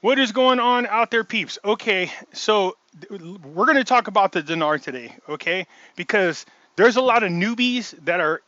What is going on out there, peeps? Okay, so we're going to talk about the dinar today, okay? Because there's a lot of newbies that are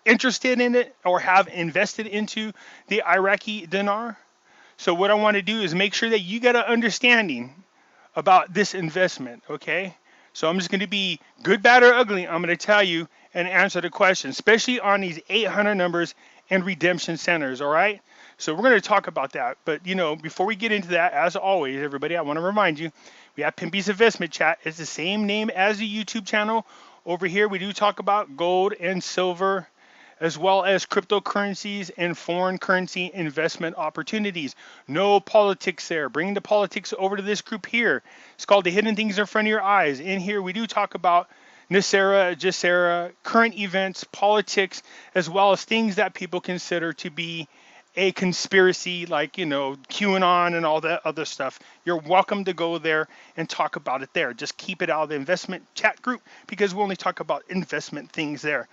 interested in it or have invested into the Iraqi dinar. So what I want to do is make sure that you get an understanding about this investment, okay? So I'm just going to be good, bad, or ugly. I'm going to tell you and answer the question, especially on these 800 numbers and redemption centers, all right? So we're going to talk about that. But, before we get into that, as always, everybody, I want to remind you, we have Pimpy's Investment Chat. It's the same name as the YouTube channel. Over here, we do talk about gold and silver, as well as cryptocurrencies and foreign currency investment opportunities. No politics there. Bring the politics over to this group here. It's called The Hidden Things in Front of Your Eyes. In here, we do talk about NESARA, GESARA, current events, politics, as well as things that people consider to be a conspiracy, like, QAnon and all that other stuff. You're welcome to go there and talk about it there. Just keep it out of the investment chat group because we only talk about investment things there.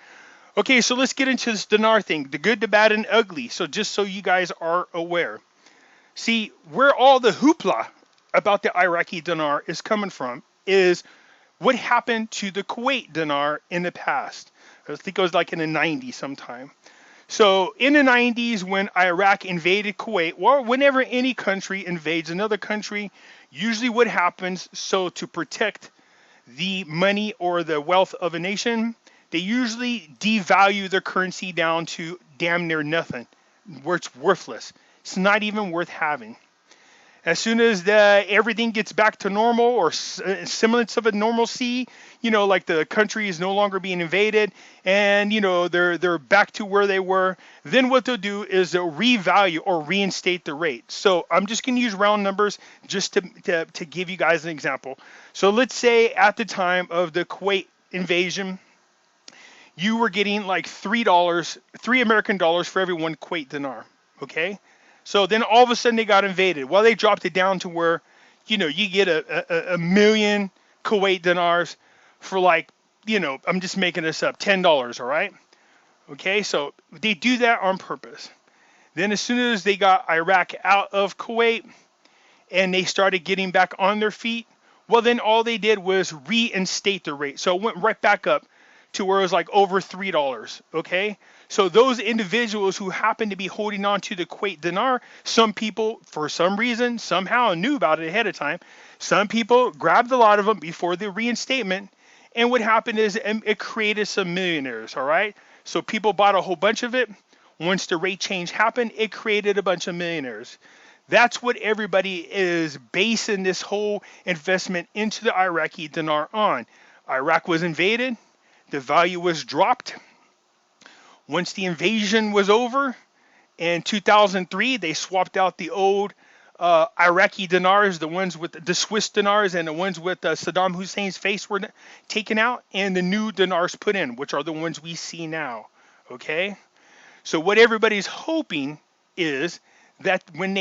Okay, so let's get into this dinar thing, the good, the bad, and ugly. So just so you guys are aware. See, where all the hoopla about the Iraqi dinar is coming from is what happened to the Kuwait dinar in the past. I think it was like in the 90s sometime. So in the 90s, when Iraq invaded Kuwait, or whenever any country invades another country, usually what happens, so to protect the money or the wealth of a nation, they usually devalue their currency down to damn near nothing, where it's worthless. It's not even worth having. As soon as everything gets back to normal or semblance of a normalcy, like the country is no longer being invaded and, they're back to where they were, then what they'll do is they'll revalue or reinstate the rate. So I'm just going to use round numbers just to give you guys an example. So let's say at the time of the Kuwait invasion, you were getting like $3, $3 American for every one Kuwait dinar. Okay. So then all of a sudden they got invaded. Well, they dropped it down to where, you get a million Kuwait dinars for like, I'm just making this up, $10. All right. Okay. So they do that on purpose. Then as soon as they got Iraq out of Kuwait and they started getting back on their feet, well, then all they did was reinstate the rate. So it went right back up to where it was like over $3. Okay. So those individuals who happen to be holding on to the Kuwait dinar, some people, for some reason, somehow knew about it ahead of time. Some people grabbed a lot of them before the reinstatement. And what happened is it created some millionaires. All right. So people bought a whole bunch of it. Once the rate change happened, it created a bunch of millionaires. That's what everybody is basing this whole investment into the Iraqi dinar on. Iraq was invaded. The value was dropped. Once the invasion was over in 2003, they swapped out the old Iraqi dinars, the ones with the Swiss dinars and the ones with Saddam Hussein's face were taken out, and the new dinars put in, which are the ones we see now. Okay? So what everybody's hoping is that when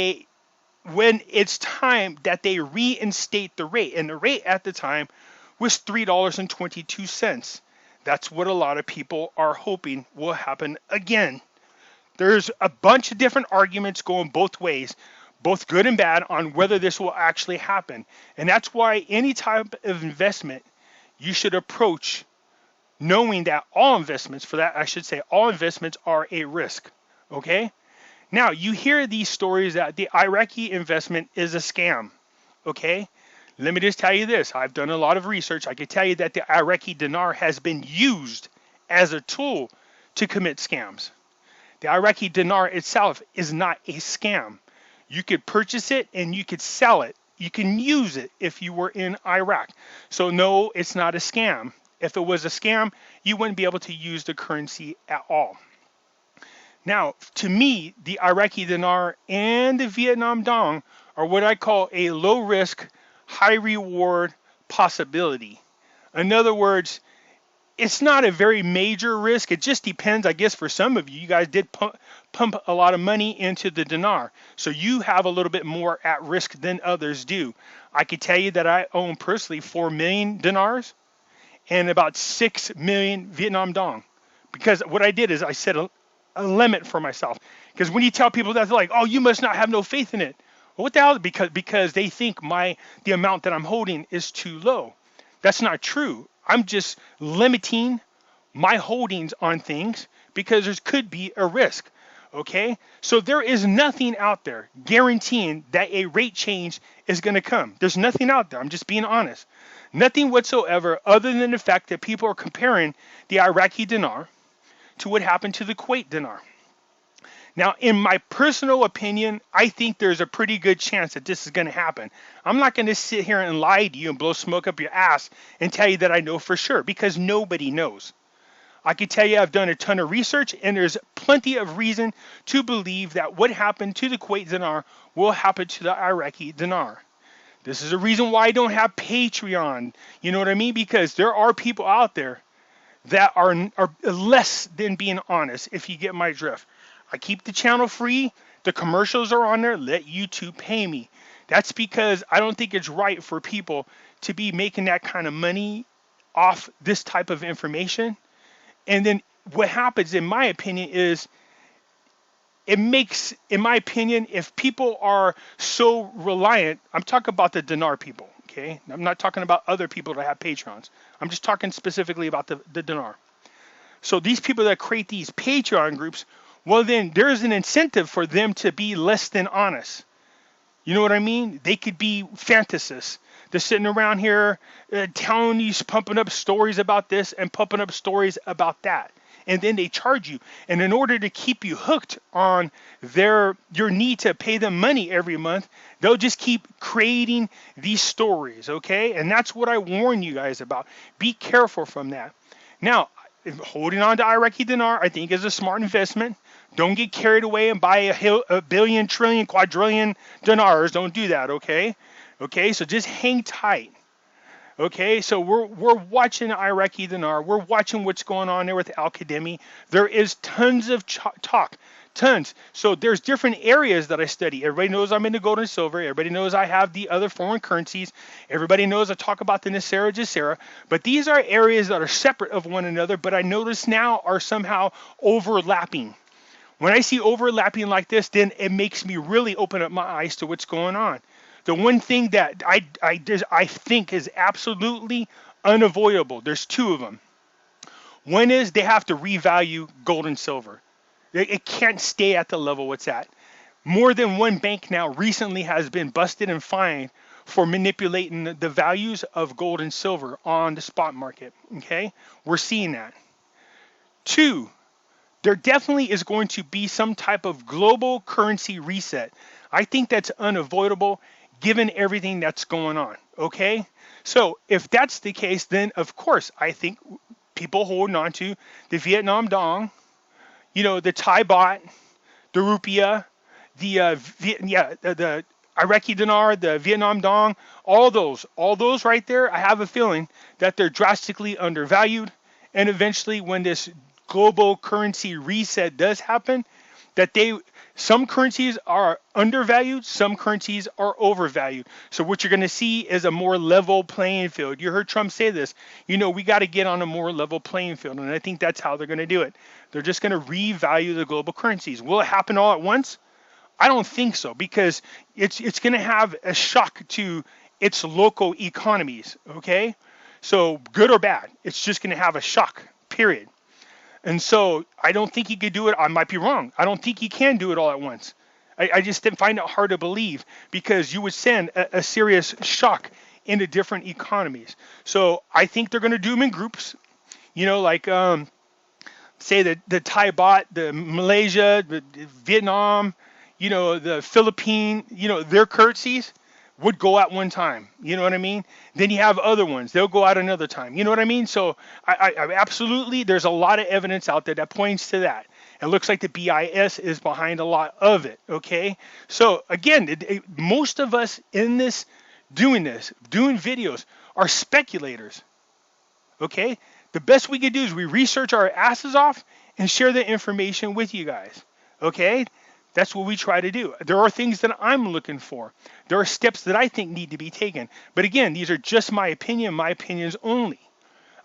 it's time that they reinstate the rate, and the rate at the time was $3.22. That's what a lot of people are hoping will happen again. There's a bunch of different arguments going both ways, both good and bad, on whether this will actually happen. And that's why any type of investment you should approach knowing that all investments, for that I should say, all investments are a risk. Okay? Now, you hear these stories that the Iraqi investment is a scam. Okay? Let me just tell you this. I've done a lot of research. I can tell you that the Iraqi dinar has been used as a tool to commit scams. The Iraqi dinar itself is not a scam. You could purchase it and you could sell it. You can use it if you were in Iraq. So no, it's not a scam. If it was a scam, you wouldn't be able to use the currency at all. Now, to me, the Iraqi dinar and the Vietnam dong are what I call a low risk, high reward possibility. In other words, it's not a very major risk. It just depends, I guess, for some of you. You guys did pump a lot of money into the dinar. So you have a little bit more at risk than others do. I could tell you that I own personally 4 million dinars and about 6 million Vietnam dong. Because what I did is I set a limit for myself. Because when you tell people that, they're like, oh, you must not have no faith in it. What the hell? Because they think the amount that I'm holding is too low. That's not true. I'm just limiting my holdings on things because there could be a risk. Okay? So there is nothing out there guaranteeing that a rate change is going to come. There's nothing out there. I'm just being honest. Nothing whatsoever other than the fact that people are comparing the Iraqi dinar to what happened to the Kuwait dinar. Now, in my personal opinion, I think there's a pretty good chance that this is going to happen. I'm not going to sit here and lie to you and blow smoke up your ass and tell you that I know for sure, because nobody knows. I can tell you I've done a ton of research, and there's plenty of reason to believe that what happened to the Kuwait dinar will happen to the Iraqi dinar. This is the reason why I don't have Patreon. You know what I mean? Because there are people out there that are less than being honest, if you get my drift. I keep the channel free. The commercials are on there. Let YouTube pay me. That's because I don't think it's right for people to be making that kind of money off this type of information. And then what happens, in my opinion, is it makes, in my opinion, if people are so reliant, I'm talking about the dinar people, okay? I'm not talking about other people that have Patreons. I'm just talking specifically about the dinar. So these people that create these Patreon groups, well, then there's an incentive for them to be less than honest. You know what I mean? They could be fantasists. They're sitting around here telling you, pumping up stories about this and pumping up stories about that. And then they charge you. And in order to keep you hooked on your need to pay them money every month, they'll just keep creating these stories, okay? And that's what I warn you guys about. Be careful from that. Now, holding on to Iraqi dinar, I think, is a smart investment. Don't get carried away and buy a billion, trillion, quadrillion dinars. Don't do that, okay? Okay, so just hang tight. Okay, so we're watching Iraqi dinar. We're watching what's going on there with Al-Qademi. There is tons of talk, tons. So there's different areas that I study. Everybody knows I'm into gold and silver. Everybody knows I have the other foreign currencies. Everybody knows I talk about the NESARA, GESARA. But these are areas that are separate of one another, but I notice now are somehow overlapping. When I see overlapping like this, then it makes me really open up my eyes to what's going on. The one thing that I think is absolutely unavoidable, there's two of them. One is they have to revalue gold and silver. It can't stay at the level it's at. More than one bank now recently has been busted and fined for manipulating the values of gold and silver on the spot market. Okay, we're seeing that. Two, there definitely is going to be some type of global currency reset. I think that's unavoidable given everything that's going on, okay? So if that's the case, then of course I think people holding on to the Vietnam Dong, you know, the Thai baht, the rupiah, the Iraqi dinar, the Vietnam Dong, all those right there, I have a feeling that they're drastically undervalued, and eventually when this global currency reset does happen, that some currencies are undervalued, some currencies are overvalued. So what you're going to see is a more level playing field. You heard Trump say this. You know, we got to get on a more level playing field, and I think that's how they're going to do it. They're just going to revalue the global currencies. Will it happen all at once? I don't think so, because it's going to have a shock to its local economies, okay? So good or bad, it's just going to have a shock, period. And so I don't think he could do it. I might be wrong. I don't think he can do it all at once. I just find it hard to believe, because you would send a serious shock into different economies. So I think they're going to do them in groups, you know, like say the Thai baht, the Malaysia, the Vietnam, you know, the Philippine, you know, their currencies would go out one time. You know what I mean? Then you have other ones. They'll go out another time. You know what I mean? So I absolutely, there's a lot of evidence out there that points to that. It looks like the BIS is behind a lot of it. Okay. So again, most of us in this, doing videos are speculators. Okay. The best we could do is we research our asses off and share the information with you guys. Okay. That's what we try to do. There are things that I'm looking for. There are steps that I think need to be taken. But again, these are just my opinions only.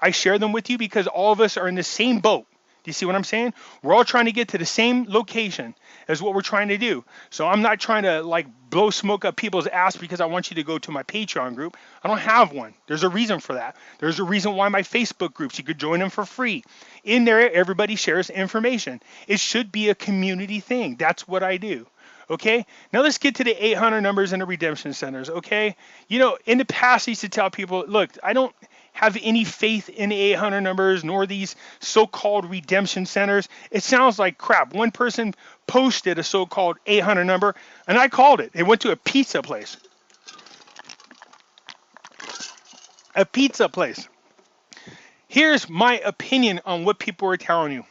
I share them with you because all of us are in the same boat, Do you see what I'm saying? We're all trying to get to the same location as what we're trying to do. So I'm not trying to like blow smoke up people's ass because I want you to go to my Patreon group. I don't have one. There's a reason for that. There's a reason why my Facebook groups, you could join them for free. In there, everybody shares information. It should be a community thing. That's what I do. Okay, now let's get to the 800 numbers and the redemption centers. Okay, you know, in the past, I used to tell people, look, I don't have any faith in the 800 numbers nor these so-called redemption centers. It sounds like crap. One person posted a so-called 800 number, and I called it. It went to a pizza place. A pizza place. Here's my opinion on what people are telling you.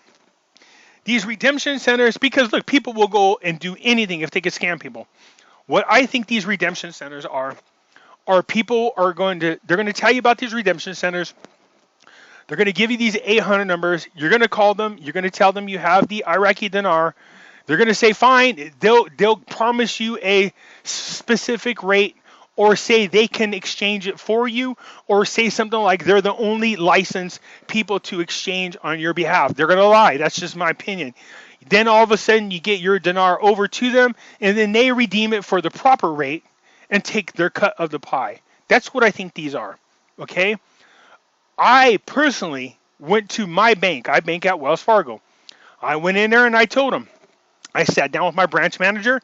These redemption centers, because look, people will go and do anything if they can scam people. What I think these redemption centers are people are going to, they're going to tell you about these redemption centers. They're going to give you these 800 numbers. You're going to call them. You're going to tell them you have the Iraqi dinar. They're going to say, fine. They'll promise you a specific rate, or say they can exchange it for you, or say something like they're the only licensed people to exchange on your behalf. They're going to lie. That's just my opinion. Then all of a sudden you get your dinar over to them, and then they redeem it for the proper rate and take their cut of the pie. That's what I think these are. Okay? I personally went to my bank. I bank at Wells Fargo. I went in there and I told them. I sat down with my branch manager.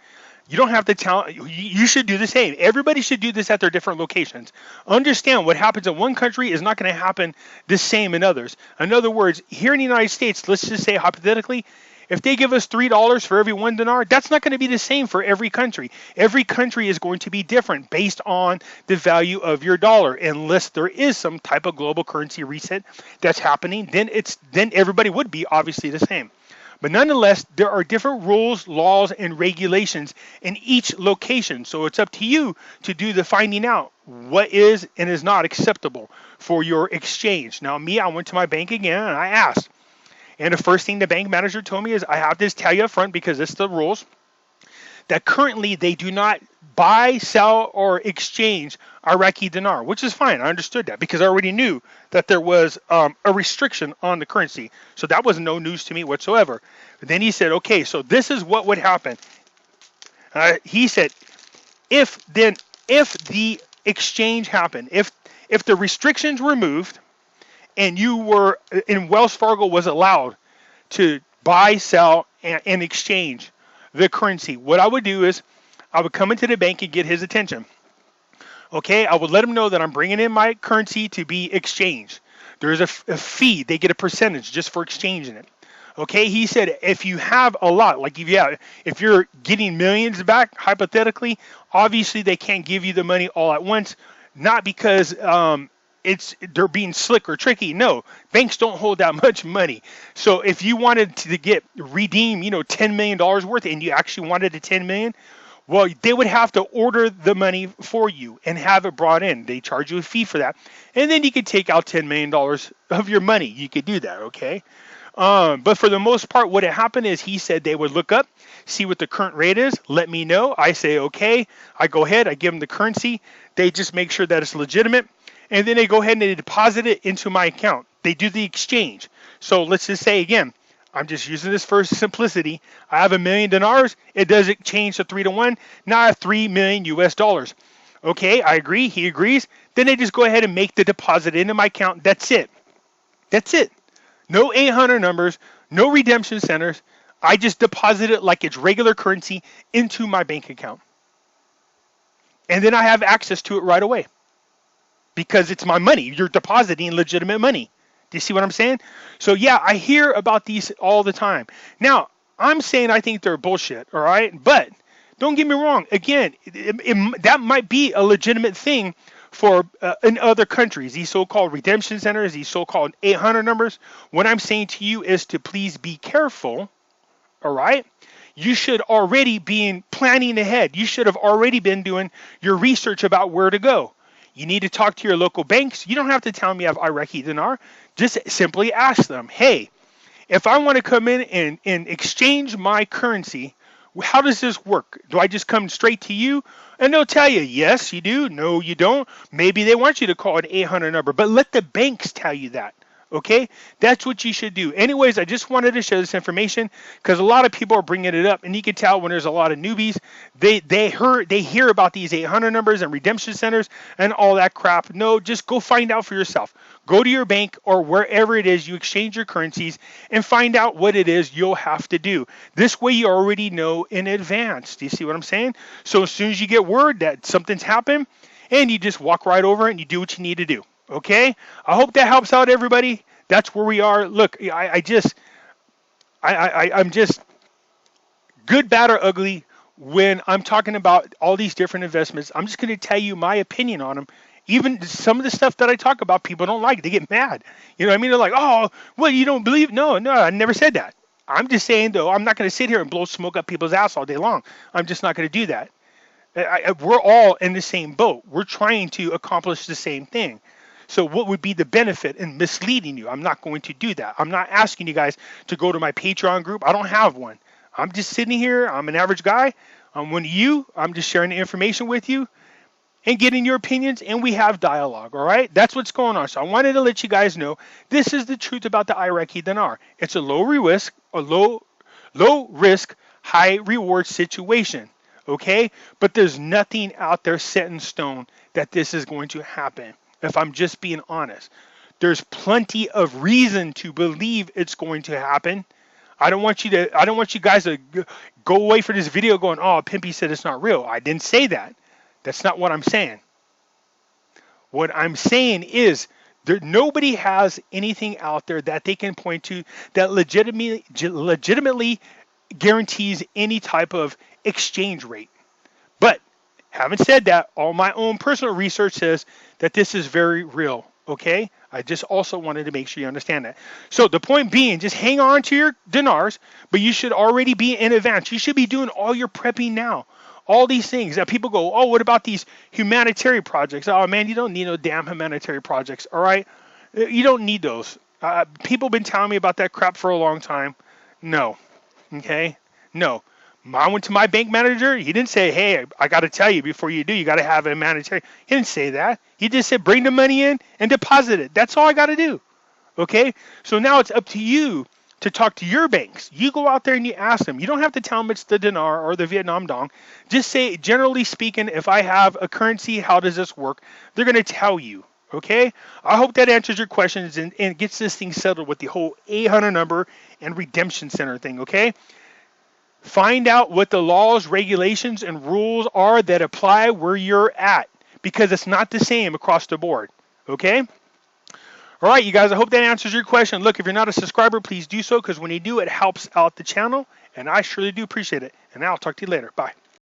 You don't have to tell, you should do the same. Everybody should do this at their different locations. Understand what happens in one country is not going to happen the same in others. In other words, here in the United States, let's just say hypothetically, if they give us $3 for every one dinar, that's not going to be the same for every country. Every country is going to be different based on the value of your dollar. Unless there is some type of global currency reset that's happening, then everybody would be obviously the same. But nonetheless, there are different rules, laws, and regulations in each location. So it's up to you to do the finding out what is and is not acceptable for your exchange. Now, I went to my bank again and I asked. And the first thing the bank manager told me is, I have to tell you up front because it's the rules, that currently they do not buy, sell, or exchange Iraqi dinar, which is fine. I understood that because I already knew that there was a restriction on the currency. So that was no news to me whatsoever. But then he said, okay, so this is what would happen. He said, if the exchange happened, if the restrictions were removed and you were, and Wells Fargo was allowed to buy, sell, and exchange the currency, what I would do is I would come into the bank and get his attention. Okay, I would let him know that I'm bringing in my currency to be exchanged. There's a fee. They get a percentage just for exchanging it. Okay, he said if you have a lot, like if you're getting millions back, hypothetically, obviously they can't give you the money all at once, not because they're being slick or tricky. No, banks don't hold that much money. So if you wanted to redeem, $10 million worth, and you actually wanted the $10 million, well, they would have to order the money for you and have it brought in. They charge you a fee for that. And then you could take out $10 million of your money. You could do that, okay? But for the most part, what had happened is he said they would look up, see what the current rate is, let me know. I say, okay. I go ahead. I give them the currency. They just make sure that it's legitimate. And then they go ahead and they deposit it into my account. They do the exchange. So let's just say again, I'm just using this for simplicity. I have $1 million dinars. It doesn't change to 3-to-1. Now I have $3 million US dollars. Okay, I agree. He agrees. Then they just go ahead and make the deposit into my account. That's it. That's it. No 800 numbers, no redemption centers. I just deposit it like it's regular currency into my bank account. And then I have access to it right away because it's my money. You're depositing legitimate money. Do you see what I'm saying? So yeah, I hear about these all the time. Now, I'm saying I think they're bullshit, all right? But don't get me wrong. Again, that might be a legitimate thing for in other countries, these so-called redemption centers, these so-called 800 numbers. What I'm saying to you is to please be careful, all right? You should already be planning ahead. You should have already been doing your research about where to go. You need to talk to your local banks. You don't have to tell me you have Iraqi dinar. Just simply ask them, hey, if I want to come in and exchange my currency, how does this work? Do I just come straight to you? And they'll tell you, yes, you do. No, you don't. Maybe they want you to call an 800 number, but let the banks tell you that. Okay, that's what you should do. Anyways, I just wanted to share this information because a lot of people are bringing it up, and you can tell when there's a lot of newbies, they hear about these 800 numbers and redemption centers and all that crap. No, just go find out for yourself. Go to your bank or wherever it is you exchange your currencies and find out what it is you'll have to do. This way, you already know in advance. Do you see what I'm saying? So as soon as you get word that something's happened, and you just walk right over it and you do what you need to do. Okay, I hope that helps out everybody. That's where we are. Look, I'm just good, bad, or ugly when I'm talking about all these different investments. I'm just going to tell you my opinion on them. Even some of the stuff that I talk about, people don't like. They get mad. You know what I mean? They're like, oh, well, you don't believe? No, I never said that. I'm just saying, though, I'm not going to sit here and blow smoke up people's ass all day long. I'm just not going to do that. We're all in the same boat. We're trying to accomplish the same thing. So what would be the benefit in misleading you? I'm not going to do that. I'm not asking you guys to go to my Patreon group. I don't have one. I'm just sitting here. I'm an average guy. I'm one of you. I'm just sharing the information with you and getting your opinions, and we have dialogue, all right? That's what's going on. So I wanted to let you guys know this is the truth about the Iraqi dinar. It's a low risk, high reward situation, okay? But there's nothing out there set in stone that this is going to happen. If I'm just being honest, there's plenty of reason to believe it's going to happen. I don't want you guys to go away from this video going, oh, Pimpy said it's not real. I didn't say that. That's not what I'm saying. What I'm saying is nobody has anything out there that they can point to that legitimately guarantees any type of exchange rate. But having said that, all my own personal research says that this is very real, okay? I just also wanted to make sure you understand that. So the point being, just hang on to your dinars, but you should already be in advance. You should be doing all your prepping now. All these things that people go, oh, what about these humanitarian projects? Oh, man, you don't need no damn humanitarian projects, all right? You don't need those. People have been telling me about that crap for a long time. No, okay? No. I went to my bank manager. He didn't say, hey, I got to tell you before you do, you got to have a humanitarian. He didn't say that. He just said, bring the money in and deposit it. That's all I got to do, okay? So now it's up to you to talk to your banks. You go out there and you ask them. You don't have to tell them it's the dinar or the Vietnam dong. Just say, generally speaking, if I have a currency, how does this work? They're going to tell you, okay? I hope that answers your questions and gets this thing settled with the whole 800 number and redemption center thing, okay? Find out what the laws, regulations, and rules are that apply where you're at, because it's not the same across the board, okay? All right, you guys, I hope that answers your question. Look, if you're not a subscriber, please do so, because when you do, it helps out the channel, and I surely do appreciate it. And I'll talk to you later. Bye.